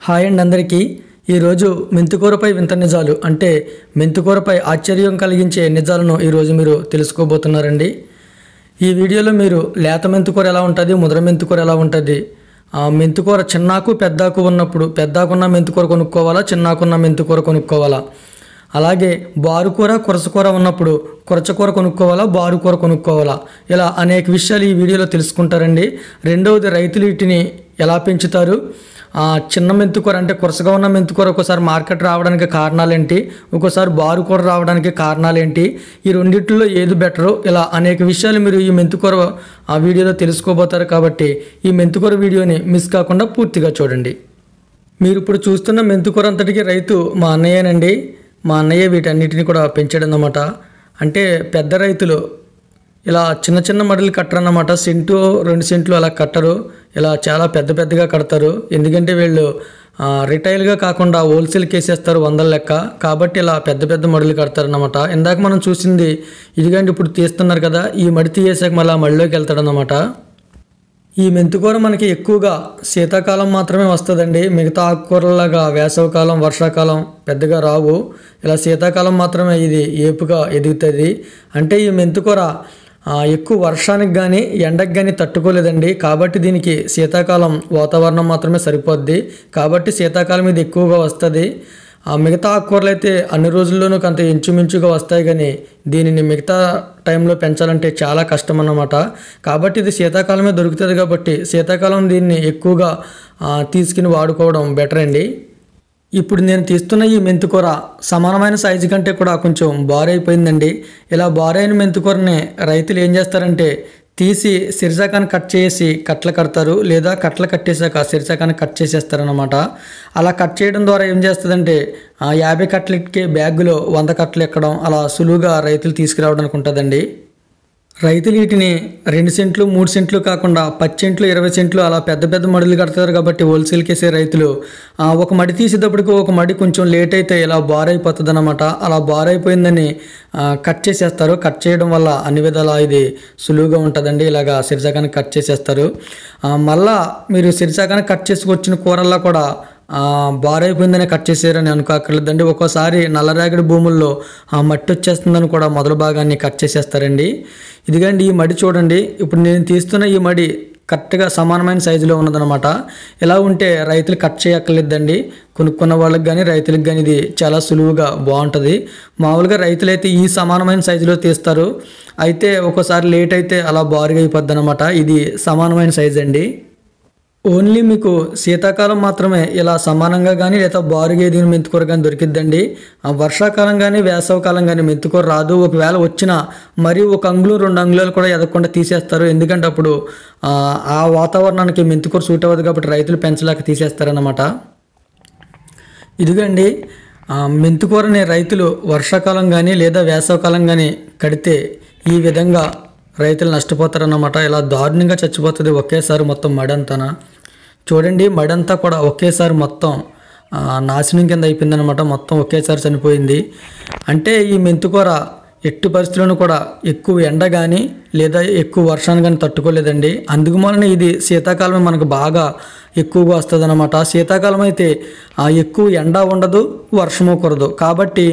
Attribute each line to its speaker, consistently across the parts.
Speaker 1: Hi అండి అందరికీ. ఈరోజు మెంతికూరపై వింత నిజాలు అంటే మెంతికూరపై ఆశ్చర్యం కలిగించే నిజాలను ఈరోజు మీరు తెలుసుకోబోతున్నారండి. ఈ వీడియోలో మీరు లేత మెంతికూర ఎలా ఉంటుంది, ముద్ర మెంతికూర ఎలా ఉంటుంది, మెంతికూర చిన్నాకు పెద్దాకు ఉన్నప్పుడు పెద్దాకున్న మెంతికూర కొనుక్కోవాలా, చిన్నాకున్న మెంతికూర కొనుక్కోవాలా, అలాగే బారుకూర కురసకూర ఉన్నప్పుడు కురచకూర కొనుక్కోవాలా, బారుకూర కొనుక్కోవాలా, ఇలా అనేక విషయాలు ఈ వీడియోలో తెలుసుకుంటారండి. రెండవది, రైతులు వీటిని ఎలా పెంచుతారు, చిన్న మెంతికూర అంటే కురసగా ఉన్న మెంతికూర ఒక్కోసారి మార్కెట్ రావడానికి కారణాలేంటి, ఒక్కోసారి బారుకూర రావడానికి కారణాలేంటి, ఈ రెండింటిలో ఏది బెటరు, ఇలా అనేక విషయాలు మీరు ఈ మెంతికూర ఆ వీడియోలో తెలుసుకోబోతారు. కాబట్టి ఈ మెంతికూర వీడియోని మిస్ కాకుండా పూర్తిగా చూడండి. మీరు ఇప్పుడు చూస్తున్న మెంతికూర అంతటికీ రైతు మా అన్నయ్యనండి. మా అన్నయ్య వీటన్నిటిని కూడా పెంచాడు అన్నమాట. అంటే పెద్ద రైతులు ఇలా చిన్న చిన్న మడులు కట్టరన్నమాట. సెంటు 2 సెంట్లు అలా కట్టరు, ఇలా చాలా పెద్ద పెద్దగా కడతారు. ఎందుకంటే వీళ్ళు రిటైల్గా కాకుండా హోల్సేల్కి వేసేస్తారు 100 లెక్క. కాబట్టి ఇలా పెద్ద పెద్ద మడులు కడతారన్నమాట. ఇందాక మనం చూసింది ఇదిగండి, ఇప్పుడు తీస్తున్నారు కదా, ఈ మడి తీసేసాక మళ్ళీ ఆ మడిలోకి వెళ్తాడన్నమాట. ఈ మెంతికూర మనకి ఎక్కువగా శీతాకాలం మాత్రమే వస్తుందండి. మిగతా ఆకుకూరలాగా వేసవికాలం వర్షాకాలం పెద్దగా రావు. ఇలా శీతాకాలం మాత్రమే ఇది ఏపుగా ఎదుగుతుంది. అంటే ఈ మెంతికూర ఎక్కువ వర్షానికి కానీ ఎండకు కానీ తట్టుకోలేదండి. కాబట్టి దీనికి శీతాకాలం వాతావరణం మాత్రమే సరిపోద్ది. కాబట్టి శీతాకాలం ఇది ఎక్కువగా వస్తుంది. మిగతా ఆకుకూరలు అయితే అన్ని రోజుల్లోనూ కొంత ఇంచుమించుగా వస్తాయి, కానీ దీనిని మిగతా టైంలో పెంచాలంటే చాలా కష్టం అన్నమాట. కాబట్టి ఇది శీతాకాలమే దొరుకుతుంది. కాబట్టి శీతాకాలం దీన్ని ఎక్కువగా తీసుకుని వాడుకోవడం బెటర్ అండి. ఇప్పుడు నేను తీస్తున్న ఈ మెంతికూర సమానమైన సైజు కంటే కూడా కొంచెం బారైపోయిందండి. ఇలా బారైన మెంతికూరని రైతులు ఏం చేస్తారంటే తీసి సిరిసాకాన్ని కట్ చేసి కట్టలు కడతారు, లేదా కట్టలు కట్టేసాక సిరిసాకాన్ని కట్ చేసేస్తారనమాట. అలా కట్ చేయడం ద్వారా ఏం చేస్తుందంటే 50 కట్టలకి బ్యాగులో 100 కట్టలు ఎక్కడం అలా సులువుగా రైతులు తీసుకురావడానికి ఉంటుందండి. రైతులు వీటిని 2 సెంట్లు 3 సెంట్లు కాకుండా 10 సెంట్లు 20 సెంట్లు అలా పెద్ద పెద్ద మడులు కడతారు. కాబట్టి హోల్సేల్కి వేసే రైతులు ఒక మడి తీసేటప్పటికి ఒక మడి కొంచెం లేట్ అయితే ఇలా బారైపోతుంది అనమాట. అలా బారైపోయిందని కట్ చేసేస్తారు. కట్ చేయడం వల్ల అన్ని విధాలా ఇది సులువుగా ఉంటుందండి. ఇలాగా సిరిసాకాన్ని కట్ చేసేస్తారు. మళ్ళా మీరు సిరిసాకాన్ని కట్ చేసుకొచ్చిన కూరల్లో కూడా బారైపోయిందని కట్ చేసారని అనుకోకర్లేదండి. ఒక్కోసారి నల్లరేగడి భూముల్లో మట్టి వచ్చేస్తుందని కూడా మొదల భాగాన్ని కట్ చేసేస్తారండి. ఇదిగండి ఈ మడి చూడండి. ఇప్పుడు నేను తీస్తున్న ఈ మడి కరెక్ట్గా సమానమైన సైజులో ఉన్నదనమాట. ఇలా ఉంటే రైతులు కట్ చేయక్కర్లేదండి. కొనుక్కున్న వాళ్ళకి కానీ రైతులకు కానీ ఇది చాలా సులువుగా బాగుంటుంది. మామూలుగా రైతులు అయితే ఈ సమానమైన సైజులో తీస్తారు. అయితే ఒక్కోసారి లేట్ అయితే అలా బారుగా అయిపోద్ది అనమాట. ఇది సమానమైన సైజు అండి. ఓన్లీ మీకు శీతాకాలం మాత్రమే ఇలా సమానంగా కానీ లేదా బారుగా ఎదిగిన మెంతికూర కానీ దొరికిద్దండి. వర్షాకాలం కానీ వేసవికాలం కానీ మెంతికూర రాదు. ఒకవేళ వచ్చినా మరి 1 అంగుళం 2 అంగుళాలు కూడా ఎదగకుండా తీసేస్తారు. ఎందుకంటే అప్పుడు ఆ వాతావరణానికి మెంతికూర సూట్ అవ్వదు. కాబట్టి రైతులు పెంచలేక తీసేస్తారన్నమాట. ఇదిగండి మెంతికూరని రైతులు వర్షాకాలం కానీ లేదా వేసవికాలం కానీ కడితే ఈ విధంగా రైతులు నష్టపోతారన్నమాట. ఇలా దారుణంగా చచ్చిపోతుంది ఒకేసారి మొత్తం మడంతా. చూడండి మడంతా కూడా ఒకేసారి మొత్తం నాశనం కింద అయిపోయిందనమాట. మొత్తం ఒకేసారి చనిపోయింది. అంటే ఈ మెంతికూర ఎట్టి పరిస్థితులను కూడా ఎక్కువ ఎండ కానీ లేదా ఎక్కువ వర్షాన్ని కానీ తట్టుకోలేదండి. అందుకు వలన ఇది శీతాకాలమే మనకు బాగా ఎక్కువగా వస్తుంది అనమాట. శీతాకాలం అయితే ఎక్కువ ఎండ ఉండదు, వర్షము కురదు. కాబట్టి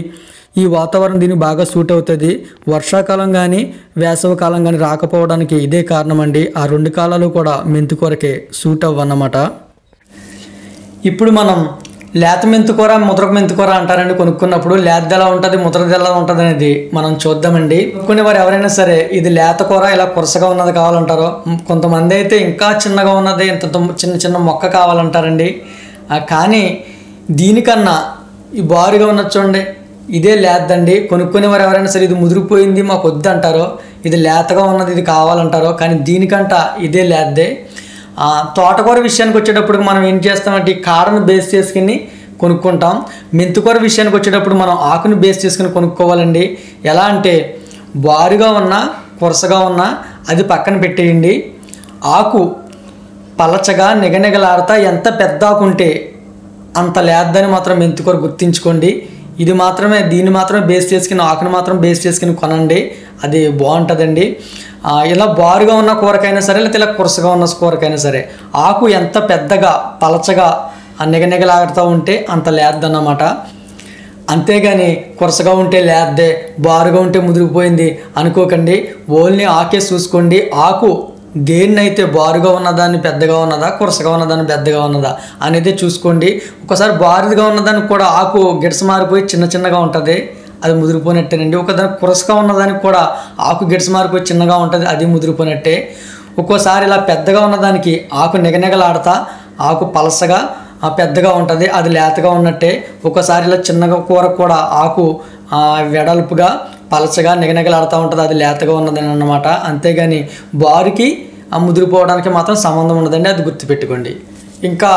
Speaker 1: ఈ వాతావరణం దీనికి బాగా సూట్ అవుతుంది. వర్షాకాలం కానీ వేసవికాలం కానీ రాకపోవడానికి ఇదే కారణం అండి. ఆ 2 కాలాలు కూడా మెంతికూరకే సూట్ అవ్వన్నమాట. ఇప్పుడు మనం లేత మెంతికూర ముద్ర మెంతికూర అంటారండి. కొనుక్కున్నప్పుడు లేతది ఎలా ఉంటుంది ముద్రది ఎలా ఉంటుంది అనేది మనం చూద్దామండి. కొనుక్కునే వారు ఎవరైనా సరే ఇది లేత కూర ఇలా కురసగా ఉన్నది కావాలంటారు. కొంతమంది అయితే ఇంకా చిన్నగా ఉన్నది ఇంత చిన్న చిన్న మొక్క కావాలంటారండి. కానీ దీనికన్నా ఈ బారుగా ఉన్నది చూడండి, ఇదే లేదండి. కొనుక్కునే వారు ఎవరైనా సరే ఇది ముదిరిపోయింది మాకు వద్దు అంటారో, ఇది లేతగా ఉన్నది ఇది కావాలంటారో. కానీ దీనికంట ఇదే లేదే. తోటకూర విషయానికి వచ్చేటప్పుడు మనం ఏం చేస్తామంటే ఈ కాడను బేస్ చేసుకుని కొనుక్కుంటాం. మెంతికూర విషయానికి వచ్చేటప్పుడు మనం ఆకుని బేస్ చేసుకుని కొనుక్కోవాలండి. ఎలా అంటే బారుగా ఉన్నా కురసగా ఉన్నా అది పక్కన పెట్టేయండి. ఆకు పలచగా నిగనిగలాడుతా ఎంత పెద్ద ఆకు ఉంటే అంత లేదని మాత్రం మెంతికూర గుర్తించుకోండి. ఇది మాత్రమే దీన్ని మాత్రమే బేస్ చేసుకుని ఆకుని మాత్రం బేస్ చేసుకుని కొనండి, అది బాగుంటుందండి. ఇలా బారుగా ఉన్న కూరకైనా సరే లేకపోతే ఇలా కురసగా ఉన్న కూరకైనా సరే ఆకు ఎంత పెద్దగా పలచగా ఆ నిగనిగలాడుతూ ఉంటే అంత లేద్దన్నమాట. అంతేగాని కొరసగా ఉంటే లేద్దే, బారుగా ఉంటే ముదిరిపోయింది అనుకోకండి. ఓన్లీ ఆకే చూసుకోండి. ఆకు దేన్నైతే బారుగా ఉన్నదాన్ని పెద్దగా ఉన్నదా, కొరసగా ఉన్నదాన్ని పెద్దగా ఉన్నదా అనేది చూసుకోండి. ఒకసారి బారుగా ఉన్నదానికి కూడా ఆకు గిడస మారిపోయి చిన్న చిన్నగా ఉంటుంది, అది ముదిరిపోయినట్టేనండి. ఒకదానికి కొరసగా ఉన్నదానికి కూడా ఆకు గిడస మారిపోయి చిన్నగా ఉంటుంది, అది ముదిరిపోయినట్టే. ఒక్కోసారి ఇలా పెద్దగా ఉన్నదానికి ఆకు నిగనిగలాడతా ఆకు పలసగా పెద్దగా ఉంటుంది, అది లేతగా ఉన్నట్టే. ఒక్కోసారి ఇలా చిన్నగా కూర కూడా ఆకు వెడల్పుగా పలచగా నిగనిగలాడుతూ ఉంటుంది, అది లేతగా ఉన్నదని అన్నమాట. అంతేగాని బారుకి ముదిరిపోవడానికి మాత్రం సంబంధం ఉండదండి, అది గుర్తుపెట్టుకోండి. ఇంకా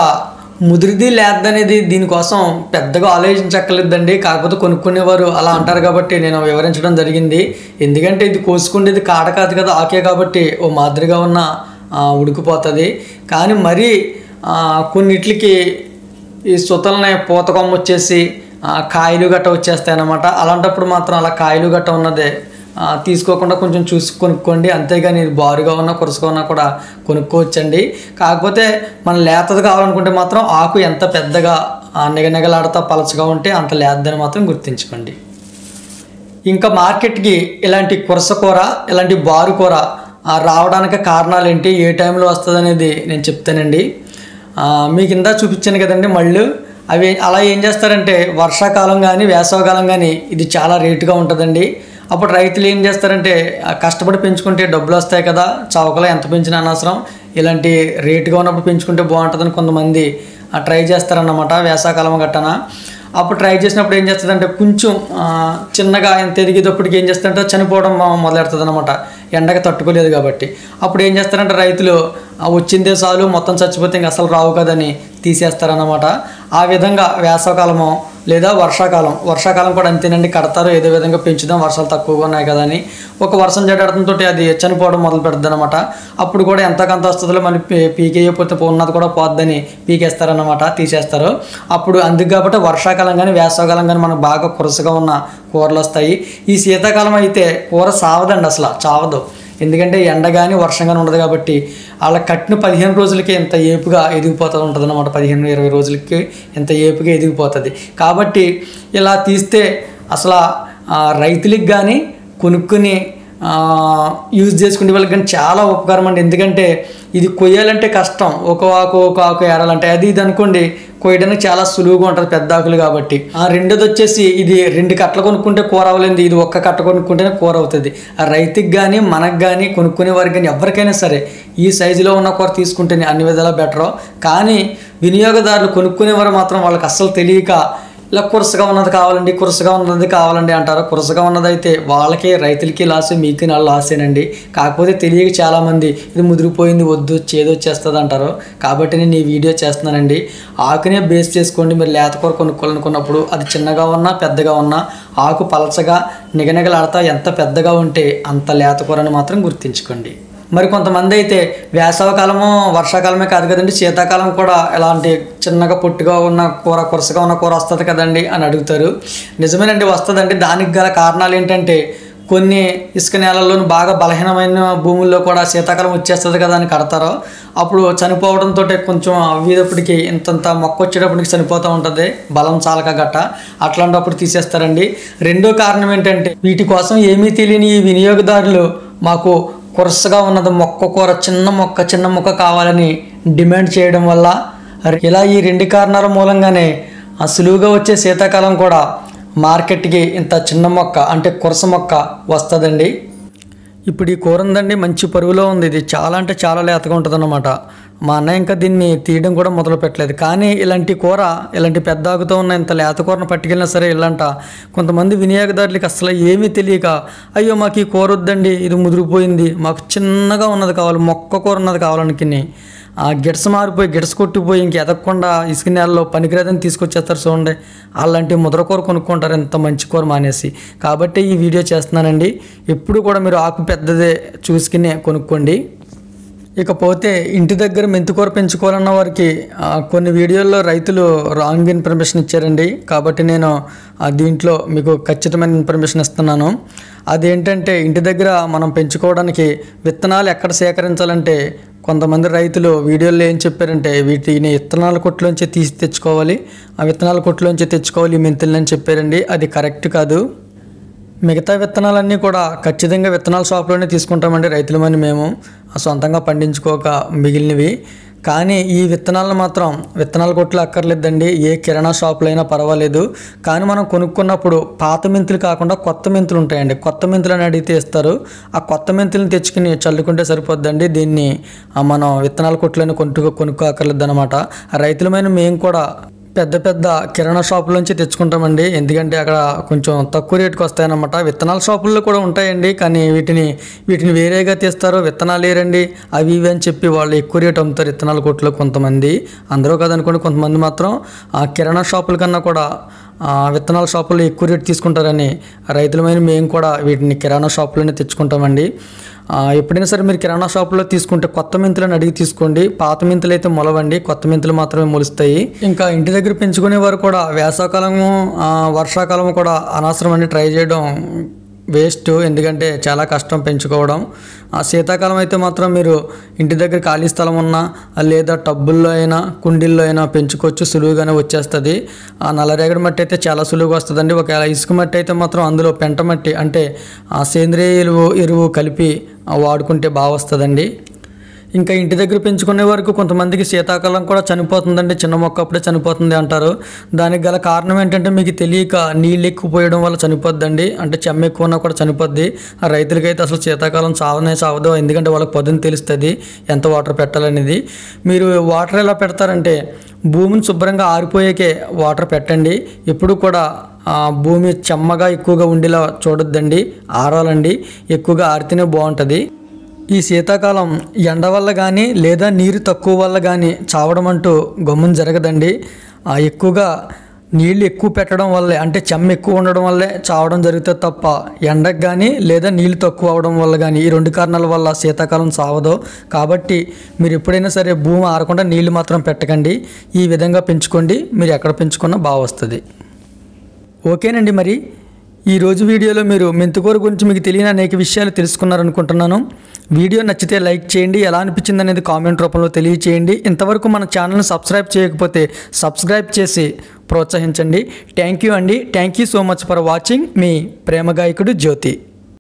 Speaker 1: ముదిరిది లేదనేది దీనికోసం పెద్దగా ఆలోచించక్కర్లేదండి. కాకపోతే కొనుక్కునేవారు అలా అంటారు కాబట్టి నేను వివరించడం జరిగింది. ఎందుకంటే ఇది కోసుకునేది కాడ కాదు కదా, ఆకే కాబట్టి ఓ మాదిరిగా ఉన్న ఉడికిపోతుంది. కానీ మరీ కొన్నిట్లకి ఈ సుతలనే పూతకొమ్మ వచ్చేసి కాయలు గట్ట వచ్చేస్తాయి అన్నమాట. అలాంటప్పుడు మాత్రం అలా కాయలు గట్ట ఉన్నదే తీసుకోకుండా కొంచెం చూసి కొనుక్కోండి. అంతేగాని ఇది బారుగా ఉన్నా కొరసగా ఉన్నా కూడా కొనుక్కోవచ్చండి. కాకపోతే మనం లేతది కావాలనుకుంటే మాత్రం ఆకు ఎంత పెద్దగా నిగనిగలాడుతా పలచగా ఉంటే అంత లేదని మాత్రం గుర్తుంచుకోండి. ఇంకా మార్కెట్కి ఇలాంటి కొరస కూర, ఇలాంటి బారు కూర రావడానికి కారణాలు ఏంటి, ఏ టైంలో వస్తుంది అనేది నేను చెప్తానండి. మీకు ఇందా చూపించాను కదండి మళ్ళు, అవి అలా ఏం చేస్తారంటే వర్షాకాలం కానీ వేసవకాలం కానీ ఇది చాలా రేటుగా ఉంటుందండి. అప్పుడు రైతులు ఏం చేస్తారంటే కష్టపడి పెంచుకుంటే డబ్బులు వస్తాయి కదా, చౌకలో ఎంత పెంచినా అనవసరం, ఇలాంటి రేటుగా ఉన్నప్పుడు పెంచుకుంటే బాగుంటుందని కొంతమంది ట్రై చేస్తారన్నమాట వేసవకాలం గట్టన. అప్పుడు ట్రై చేసినప్పుడు ఏం చేస్తుందంటే కొంచెం చిన్నగా ఎంత ఎదిగేటప్పటికి ఏం చేస్తారంటే చనిపోవడం మొదలెడుతుంది అనమాట, ఎండగా తట్టుకోలేదు కాబట్టి. అప్పుడు ఏం చేస్తారంటే రైతులు వచ్చిందే చాలు మొత్తం చచ్చిపోతే ఇంక అసలు రావు కదని తీసేస్తారన్నమాట. ఆ విధంగా వేసవకాలము లేదా వర్షాకాలం కూడా అంతేనండి, కడతారు ఏదో విధంగా పెంచుదాం వర్షాలు తక్కువగా ఉన్నాయి కదా అని. ఒక వర్షం జడడంతో అది చనిపోవడం మొదలు పెడుతుంది అనమాట. అప్పుడు కూడా ఎంతకంత వస్తుందో మనం పీకేయకపోతే ఉన్నది కూడా పోద్దని పీకేస్తారన్నమాట, తీసేస్తారు. అప్పుడు అందుకు కాబట్టి వర్షాకాలం కానీ వేసవకాలం కానీ మనకు బాగా కొరసగా ఉన్న కూరలు వస్తాయి. ఈ శీతాకాలం అయితే కూర సావదండి, అసలు చావదు. ఎందుకంటే ఎండ కానీ వర్షం కానీ ఉండదు కాబట్టి అలా కట్టిన 15 రోజులకి ఎంత ఏపుగా ఎదిగిపోతూ ఉంటుంది అన్నమాట. 15-20 రోజులకి ఎంత ఏపుగా ఎదిగిపోతుంది. కాబట్టి ఇలా తీస్తే అసలు రైతులకి కానీ కొనుక్కుని యూజ్ చేసుకునే వాళ్ళకి కానీ చాలా ఉపకారం అండి. ఎందుకంటే ఇది కొయ్యాలంటే కష్టం, ఒక ఆకు ఏరాలంటే, అది ఇది అనుకోండి కొయ్యడానికి చాలా సులువుగా ఉంటుంది పెద్ద ఆకులు కాబట్టి. రెండోది వచ్చేసి ఇది 2 కట్టలు కొనుక్కుంటే కూర అవ్వలేదు, ఇది ఒక్క కట్ట కొనుక్కుంటేనే కూర అవుతుంది. రైతుకి కానీ మనకు కానీ కొనుక్కునే వారికి కానీ ఎవరికైనా సరే ఈ సైజులో ఉన్న కూర తీసుకుంటేనే అన్ని విధాలా బెటరు. కానీ వినియోగదారులు కొనుక్కునేవారు మాత్రం వాళ్ళకి అస్సలు తెలియక ఇలా కురసగా ఉన్నది కావాలండి అంటారు. కురసగా ఉన్నదైతే వాళ్ళకి రైతులకి లాస్, మీకు నా లాసేనండి. కాకపోతే తెలియక చాలామంది ఇది ముదిరిపోయింది వద్దు చేదొచ్చేస్తుంది అంటారు. కాబట్టి నేను ఈ వీడియో చేస్తున్నానండి. ఆకునే బేస్ చేసుకోండి. మీరు లేత కూర కొనుక్కోవాలనుకున్నప్పుడు అది చిన్నగా ఉన్నా పెద్దగా ఉన్నా ఆకు పలచగా నిగనిగలాడతా ఎంత పెద్దగా ఉంటే అంత లేత కూరని మాత్రం గుర్తుంచుకోండి. మరి కొంతమంది అయితే వేసవకాలము వర్షాకాలమే కాదు కదండి, శీతాకాలం కూడా ఇలాంటి చిన్నగా పొట్టుగా ఉన్న కూర కొరసగా ఉన్న కూర వస్తుంది కదండి అని అడుగుతారు. నిజమేనండి, వస్తుందండి. దానికి గల కారణాలు ఏంటంటే కొన్ని ఇసుక నేలల్లోని బాగా బలహీనమైన భూముల్లో కూడా శీతాకాలం వచ్చేస్తుంది కదా అని కడతారు. అప్పుడు చనిపోవడంతో కొంచెం అవ్వేటప్పటికి ఇంతంత మొక్క వచ్చేటప్పటికి చనిపోతూ ఉంటుంది, బలం చాలక గట్ట. అట్లాంటప్పుడు తీసేస్తారండి. రెండో కారణం ఏంటంటే వీటి కోసం ఏమీ తెలియని ఈ వినియోగదారులు మాకు కొరసగా ఉన్నది కూర చిన్న మొక్క కావాలని డిమాండ్ చేయడం వల్ల ఇలా ఈ 2 కారణాల మూలంగానే సులువుగా వచ్చే శీతాకాలం కూడా మార్కెట్కి ఇంత చిన్న మొక్క అంటే కొరస మొక్క వస్తుందండి. ఇప్పుడు ఈ కూర ఉందండి, మంచి పరువులో ఉంది. ఇది చాలా అంటే చాలా లేతగా ఉంటుంది అన్నమాట. మా అన్నయ్య ఇంకా దీన్ని తీయడం కూడా మొదలు పెట్టలేదు. కానీ ఇలాంటి కూర, ఇలాంటి పెద్ద ఆకుతో ఉన్న ఇంత లేత కూరను పట్టుకెళ్ళినా సరే ఇలాంట కొంతమంది వినియోగదారులకి అసలు ఏమీ తెలియక, అయ్యో మాకు ఈ కూర వద్దండి, ఇది ముదిరిపోయింది, మాకు చిన్నగా ఉన్నది కావాలి, మొక్క కూర ఉన్నది కావాలనుకుని గిడస మారిపోయి గిడస కొట్టిపోయి ఇంక ఎదగకుండా ఇసుక నేలలో పనికిరాదని తీసుకొచ్చేస్తారు చూడండి. అలాంటి ముద్ర కూర కొనుక్కుంటారు ఎంత మంచి కూర మానేసి. కాబట్టి ఈ వీడియో చేస్తున్నానండి. ఎప్పుడు కూడా మీరు ఆకు పెద్దదే చూసుకునే కొనుక్కోండి. ఇకపోతే ఇంటి దగ్గర మెంతికూర పెంచుకోవాలన్న వారికి కొన్ని వీడియోల్లో రైతులు రాంగ్ ఇన్ఫర్మేషన్ ఇచ్చారండి. కాబట్టి నేను దీంట్లో మీకు ఖచ్చితమైన ఇన్ఫర్మేషన్ ఇస్తున్నాను. అదేంటంటే ఇంటి దగ్గర మనం పెంచుకోవడానికి విత్తనాలు ఎక్కడ సేకరించాలంటే కొంతమంది రైతులు వీడియోలో ఏం చెప్పారంటే వీటిని విత్తనాల కొట్టులోంచి తీసి తెచ్చుకోవాలి, ఆ విత్తనాల కొట్టులోంచి తెచ్చుకోవాలి ఈ మెంతులని చెప్పారండి. అది కరెక్ట్ కాదు. మిగతా విత్తనాలన్నీ కూడా ఖచ్చితంగా విత్తనాల షాప్లోనే తీసుకుంటామండి రైతులమని మేము సొంతంగా పండించుకోక మిగిలినవి. కానీ ఈ విత్తనాలను మాత్రం విత్తనాల కొట్లు అక్కర్లేదండి, ఏ కిరాణా షాపులో అయినా పర్వాలేదు. కానీ మనం కొనుక్కున్నప్పుడు పాత మెంతులు కాకుండా కొత్త మెంతులు ఉంటాయండి, కొత్త మెంతులు అని అడిగితే ఇస్తారు. ఆ కొత్త మెంతులను తెచ్చుకుని చల్లుకుంటే సరిపోద్దండి. దీన్ని మనం విత్తనాల కొట్లని కొనుక్కోక్కర్లేదు అనమాట. రైతులమైన మేము కూడా పెద్ద పెద్ద కిరాణా షాపులోంచి తెచ్చుకుంటామండి. ఎందుకంటే అక్కడ కొంచెం తక్కువ రేటుకి వస్తాయన్నమాట. విత్తనాల షాపుల్లో కూడా ఉంటాయండి, కానీ వీటిని వేరేగా తీస్తారు. విత్తనాలు వేరండి అవి ఇవి అని చెప్పి వాళ్ళు ఎక్కువ రేటు అమ్ముతారు విత్తనాల కొట్లో కొంతమంది. అందరూ కదనుకోండి, కొంతమంది మాత్రం ఆ కిరాణా షాపుల కన్నా కూడా విత్తనాల షాపుల్లో ఎక్కువ రేటు తీసుకుంటారని రైతులమైన మేము కూడా వీటిని కిరాణా షాపులోనే తెచ్చుకుంటామండి. ఎప్పుడైనా సరే మీరు కిరాణా షాపులో తీసుకుంటే కొత్త మెంతులను అడిగి తీసుకోండి. పాత మెంతులు అయితే మొలవండి, కొత్త మెంతులు మాత్రమే మొలుస్తాయి. ఇంకా ఇంటి దగ్గర పెంచుకునే వారు కూడా వేసవకాలము వర్షాకాలము కూడా అనవసరం అండి ట్రై చేయడం వేస్ట్. ఎందుకంటే చాలా కష్టం పెంచుకోవడం. శీతాకాలం అయితే మాత్రం మీరు ఇంటి దగ్గర ఖాళీ స్థలం ఉన్నా లేదా టబ్బుల్లో అయినా కుండీల్లో అయినా పెంచుకోవచ్చు, సులువుగానే వచ్చేస్తుంది. నల్లరేగడి మట్టి అయితే చాలా సులువుగా వస్తుందండి. ఒకవేళ ఇసుక మట్టి అయితే మాత్రం అందులో పెంట మట్టి అంటే సేంద్రియ ఎరువు కలిపి వాడుకుంటే బాగా వస్తుందండి. ఇంకా ఇంటి దగ్గర పెంచుకునే వరకు కొంతమందికి శీతాకాలం కూడా చనిపోతుందండి, చిన్న మొక్క అప్పుడే చనిపోతుంది అంటారు. దానికి గల కారణం ఏంటంటే మీకు తెలియక నీళ్ళు ఎక్కువ పోయడం వల్ల చనిపోద్దండి. అంటే చెమ్మ ఎక్కువ ఉన్నా కూడా చనిపోద్ది. ఆ రైతులకైతే అసలు శీతాకాలం చావదు, ఎందుకంటే వాళ్ళకి పొద్దున్న తెలుస్తుంది ఎంత వాటర్ పెట్టాలనేది. మీరు వాటర్ ఎలా పెడతారంటే భూమిని శుభ్రంగా ఆరిపోయాకే వాటర్ పెట్టండి. ఎప్పుడు కూడా భూమి చెమ్మగా ఎక్కువగా ఉండేలా చూడొద్దండి, ఆరాలండి. ఎక్కువగా ఆరితేనే బాగుంటుంది. ఈ శీతాకాలం ఎండ వల్ల కానీ లేదా నీరు తక్కువ వల్ల కానీ చావడం అంటూ గమ్మున జరగదండి. ఎక్కువగా నీళ్ళు ఎక్కువ పెట్టడం వల్లే, అంటే చెమ్మ ఎక్కువ ఉండడం వల్లే చావడం జరుగుతుంది తప్ప ఎండకు కానీ లేదా నీళ్ళు తక్కువ అవడం వల్ల కానీ, ఈ రెండు కారణాల వల్ల శీతాకాలం చావదు. కాబట్టి మీరు ఎప్పుడైనా సరే భూమి ఆరకుండా నీళ్ళు మాత్రం పెట్టకండి. ఈ విధంగా పెంచుకోండి, మీరు ఎక్కడ పెంచుకున్నా బాగా వస్తుంది. ఓకేనండి. మరి ఈరోజు వీడియోలో మీరు మెంతికూర గురించి మీకు తెలియని అనేక విషయాలు తెలుసుకున్నారనుకుంటున్నాను. వీడియో నచ్చితే లైక్ చేయండి, ఎలా అనిపించింది అనేది కామెంట్ రూపంలో తెలియచేయండి. ఇంతవరకు మన ఛానల్ని సబ్స్క్రైబ్ చేయకపోతే సబ్స్క్రైబ్ చేసి ప్రోత్సహించండి. థ్యాంక్ యూ అండి. Thank you so much for watching. మీ ప్రేమ గాయకుడు జ్యోతి.